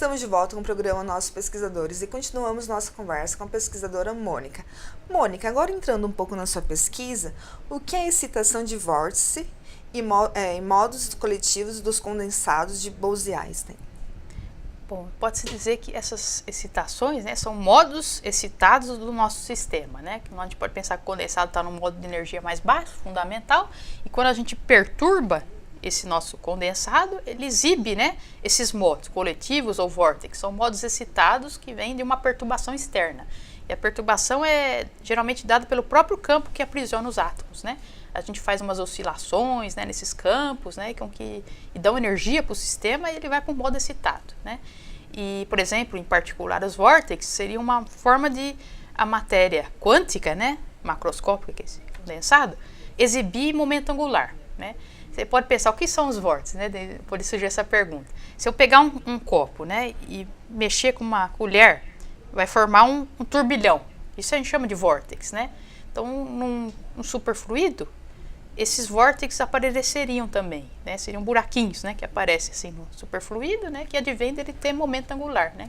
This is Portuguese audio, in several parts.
Estamos de volta com o programa Nossos Pesquisadores e continuamos nossa conversa com a pesquisadora Mônica. Mônica, agora entrando um pouco na sua pesquisa, o que é a excitação de vórtice e modos coletivos dos condensados de Bose-Einstein? Bom, pode-se dizer que essas excitações, né, são modos excitados do nosso sistema, né? Que a gente pode pensar que o condensado está no modo de energia mais baixo, fundamental, e quando a gente perturba esse nosso condensado, ele exibe, né, esses modos coletivos ou vórtices, são modos excitados que vêm de uma perturbação externa. E a perturbação é geralmente dada pelo próprio campo que aprisiona os átomos, né? A gente faz umas oscilações, né, nesses campos, né, e dão energia para o sistema e ele vai para um modo excitado, né? E, por exemplo, em particular, os vórtices seria uma forma de a matéria quântica, né, macroscópica, que é esse condensado, exibir momento angular, né? Você pode pensar o que são os vórtices, né? Por isso surgiu essa pergunta. Se eu pegar um copo, né, e mexer com uma colher, vai formar um turbilhão. Isso a gente chama de vórtice, né? Então, num superfluido, esses vórtices apareceriam também, né? Seriam buraquinhos, né, que aparecem assim no superfluido, né, que advém dele ter momento angular, né?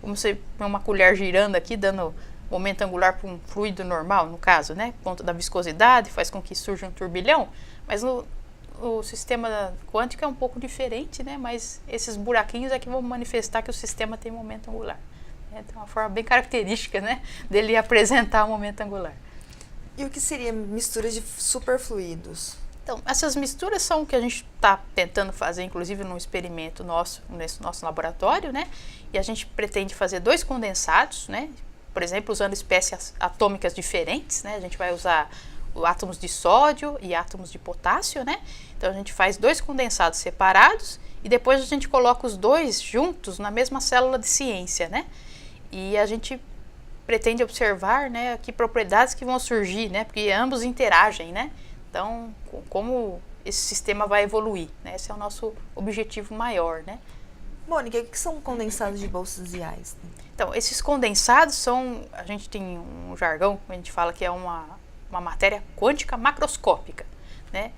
Como você põe uma colher girando aqui, dando momento angular para um fluido normal, no caso, né, por conta da viscosidade, faz com que surja um turbilhão, mas o sistema quântico é um pouco diferente, né, mas esses buraquinhos é que vão manifestar que o sistema tem momento angular. Tem uma forma bem característica, né, dele apresentar o momento angular. E o que seria mistura de superfluidos? Então, essas misturas são o que a gente está tentando fazer, inclusive num experimento nosso, nesse nosso laboratório, né? E a gente pretende fazer 2 condensados, né? Por exemplo, usando espécies atômicas diferentes, né? A gente vai usar átomos de sódio e átomos de potássio, né? Então, a gente faz 2 condensados separados e depois a gente coloca os 2 juntos na mesma célula de ciência, né? E a gente pretende observar, né, que propriedades que vão surgir, né, porque ambos interagem, né, então como esse sistema vai evoluir, né, esse é o nosso objetivo maior, né. Mônica, o que são condensados de Bose-Einstein? Então, esses condensados são, a gente tem um jargão, a gente fala que é uma matéria quântica macroscópica, né,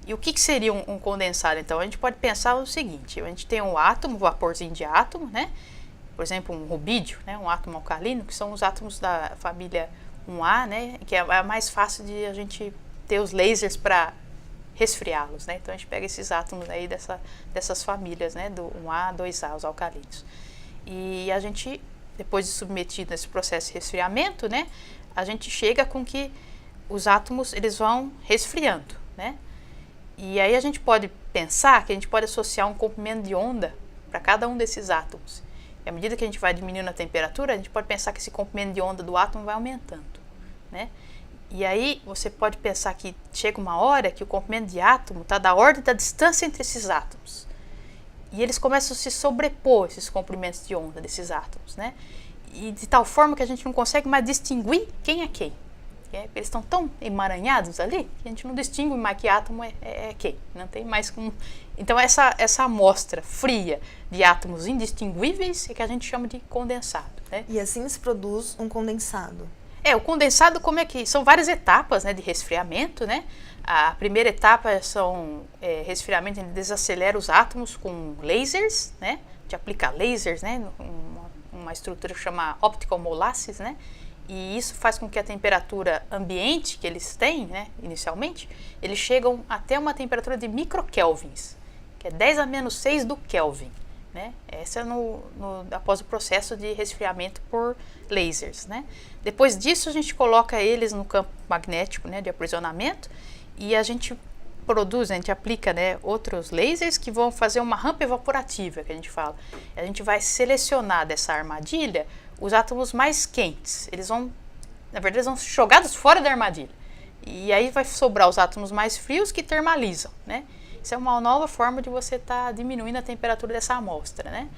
e o que seria um condensado? Então, a gente pode pensar o seguinte, a gente tem um átomo, um vaporzinho de átomo, né, por exemplo, um rubídio, né, um átomo alcalino, que são os átomos da família 1A, né, que é mais fácil de a gente ter os lasers para resfriá-los, né? Então a gente pega esses átomos aí dessas famílias, né, do 1A, 2A, os alcalinos. E a gente, depois de submetido nesse processo de resfriamento, né, a gente chega com que os átomos eles vão resfriando, né? E aí a gente pode pensar que a gente pode associar um comprimento de onda para cada um desses átomos. E à medida que a gente vai diminuindo a temperatura, a gente pode pensar que esse comprimento de onda do átomo vai aumentando, né? E aí você pode pensar que chega uma hora que o comprimento de átomo está da ordem da distância entre esses átomos. E eles começam a se sobrepor, esses comprimentos de onda desses átomos, né? E de tal forma que a gente não consegue mais distinguir quem é quem. Eles estão tão emaranhados ali que a gente não distingue mais que átomo é quem. Não tem mais como... Então essa amostra fria de átomos indistinguíveis é que a gente chama de condensado, né? E assim se produz um condensado. O condensado, como é que... São várias etapas, né, de resfriamento, né? A primeira etapa são resfriamento, ele desacelera os átomos com lasers, né? A gente aplica lasers, né? Uma estrutura que chama optical molasses, né? E isso faz com que a temperatura ambiente que eles têm, né, inicialmente, eles chegam até uma temperatura de microkelvins, que é 10 a menos 6 do Kelvin, né? Essa é após o processo de resfriamento por lasers, né? Depois disso, a gente coloca eles no campo magnético, né, de aprisionamento e a gente produz, a gente aplica, né, outros lasers que vão fazer uma rampa evaporativa, que a gente fala. A gente vai selecionar dessa armadilha os átomos mais quentes, na verdade, eles vão ser jogados fora da armadilha. E aí vai sobrar os átomos mais frios que termalizam, né? Isso é uma nova forma de você estar diminuindo a temperatura dessa amostra, né?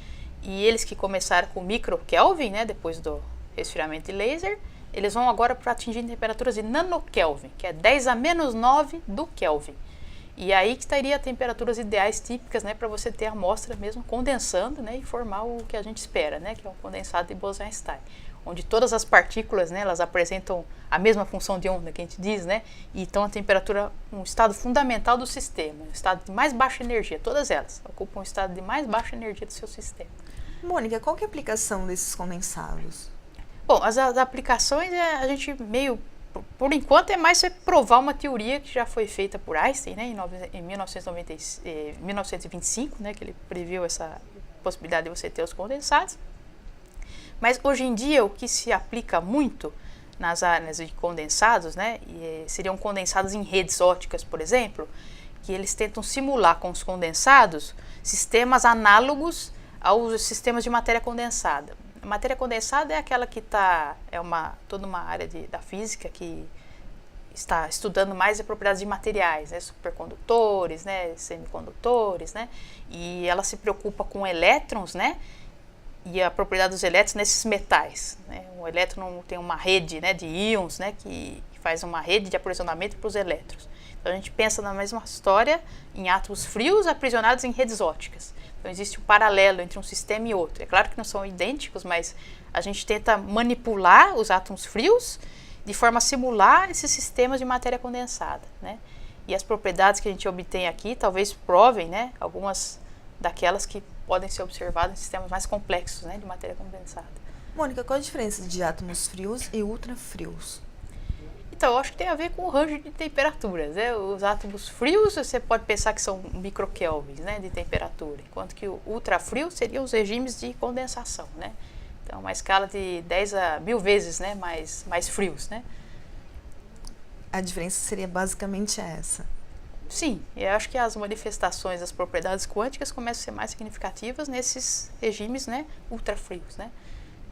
E eles que começaram com microkelvin, né, depois do resfriamento de laser, eles vão agora para atingir temperaturas de nanokelvin, que é 10 a menos 9 do Kelvin. E aí que estaria temperaturas ideais típicas, né, para você ter a amostra mesmo condensando, né, e formar o que a gente espera, né, que é um condensado de Bose-Einstein, onde todas as partículas, né, elas apresentam a mesma função de onda que a gente diz, né, e estão a temperatura, um estado fundamental do sistema, um estado de mais baixa energia, todas elas ocupam um estado de mais baixa energia do seu sistema. Mônica, qual que é a aplicação desses condensados? Bom, as aplicações, a gente meio, por enquanto, é mais provar uma teoria que já foi feita por Einstein, né, em 1925, né, que ele previu essa possibilidade de você ter os condensados. Mas hoje em dia o que se aplica muito nas áreas de condensados, né, seriam condensados em redes ópticas, por exemplo, que eles tentam simular com os condensados sistemas análogos aos sistemas de matéria condensada. A matéria condensada é aquela que toda uma área da física que está estudando mais as propriedades de materiais, né, supercondutores, né, semicondutores, né, e ela se preocupa com elétrons, né, e a propriedade dos elétrons nesses metais, né. O elétron tem uma rede, né, de íons, né, que faz uma rede de aprisionamento para os elétrons. Então a gente pensa na mesma história em átomos frios aprisionados em redes ópticas. Então existe um paralelo entre um sistema e outro. É claro que não são idênticos, mas a gente tenta manipular os átomos frios de forma a simular esses sistemas de matéria condensada, né? E as propriedades que a gente obtém aqui talvez provem, né, algumas daquelas que podem ser observadas em sistemas mais complexos, né, de matéria condensada. Mônica, qual a diferença de átomos frios e ultrafrios? Então, eu acho que tem a ver com o range de temperaturas, né? Os átomos frios, você pode pensar que são microkelvins, né, de temperatura, enquanto que o ultrafrio seriam os regimes de condensação, né? Então, uma escala de 10 a 1000 vezes, né, mais frios, né? A diferença seria basicamente essa. Sim, eu acho que as manifestações das propriedades quânticas começam a ser mais significativas nesses regimes, né, ultrafrios, né?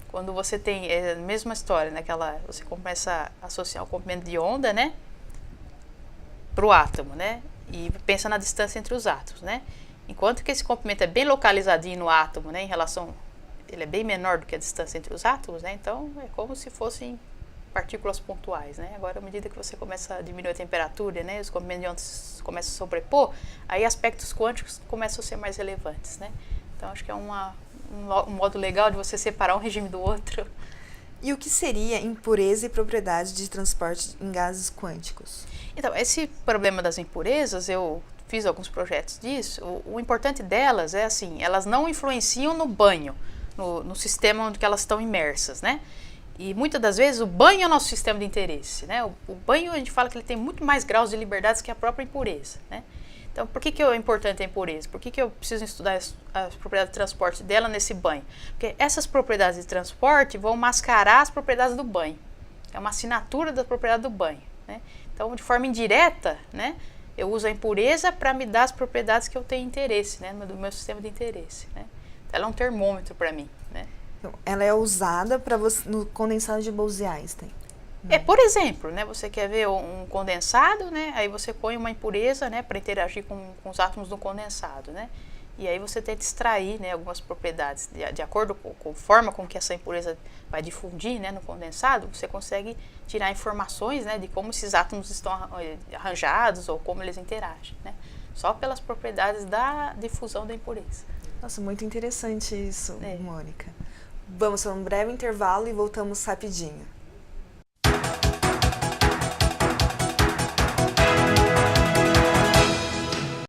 Quando você tem a mesma história, né, você começa a associar o comprimento de onda, né, para o átomo, né, e pensa na distância entre os átomos, né. Enquanto que esse comprimento é bem localizadinho no átomo, né, ele é bem menor do que a distância entre os átomos, né, então é como se fossem partículas pontuais, né. Agora, à medida que você começa a diminuir a temperatura, né, os comprimentos de ondas começam a sobrepor, aí aspectos quânticos começam a ser mais relevantes, né. Então, acho que é um modo legal de você separar um regime do outro. E o que seria impureza e propriedade de transporte em gases quânticos? Então, esse problema das impurezas, eu fiz alguns projetos disso. O importante delas é assim, elas não influenciam no banho, no sistema onde elas estão imersas, né? E muitas das vezes o banho é o nosso sistema de interesse, né? O banho, a gente fala que ele tem muito mais graus de liberdade que a própria impureza, né? Então, por que é importante a impureza? Por que eu preciso estudar as propriedades de transporte dela nesse banho? Porque essas propriedades de transporte vão mascarar as propriedades do banho. É uma assinatura da propriedade do banho, né? Então, de forma indireta, né, eu uso a impureza para me dar as propriedades que eu tenho interesse, né, do meu sistema de interesse, né? Então, ela é um termômetro para mim, né? Então, ela é usada para você no condensado de Bose-Einstein. Por exemplo, né, você quer ver um condensado, né, aí você põe uma impureza, né, para interagir com os átomos do condensado, né, e aí você tenta extrair, né, algumas propriedades de acordo com a forma com que essa impureza vai difundir, né, no condensado, você consegue tirar informações, né, de como esses átomos estão arranjados ou como eles interagem, né, só pelas propriedades da difusão da impureza. Nossa, muito interessante isso, Mônica. Vamos para um breve intervalo e voltamos rapidinho.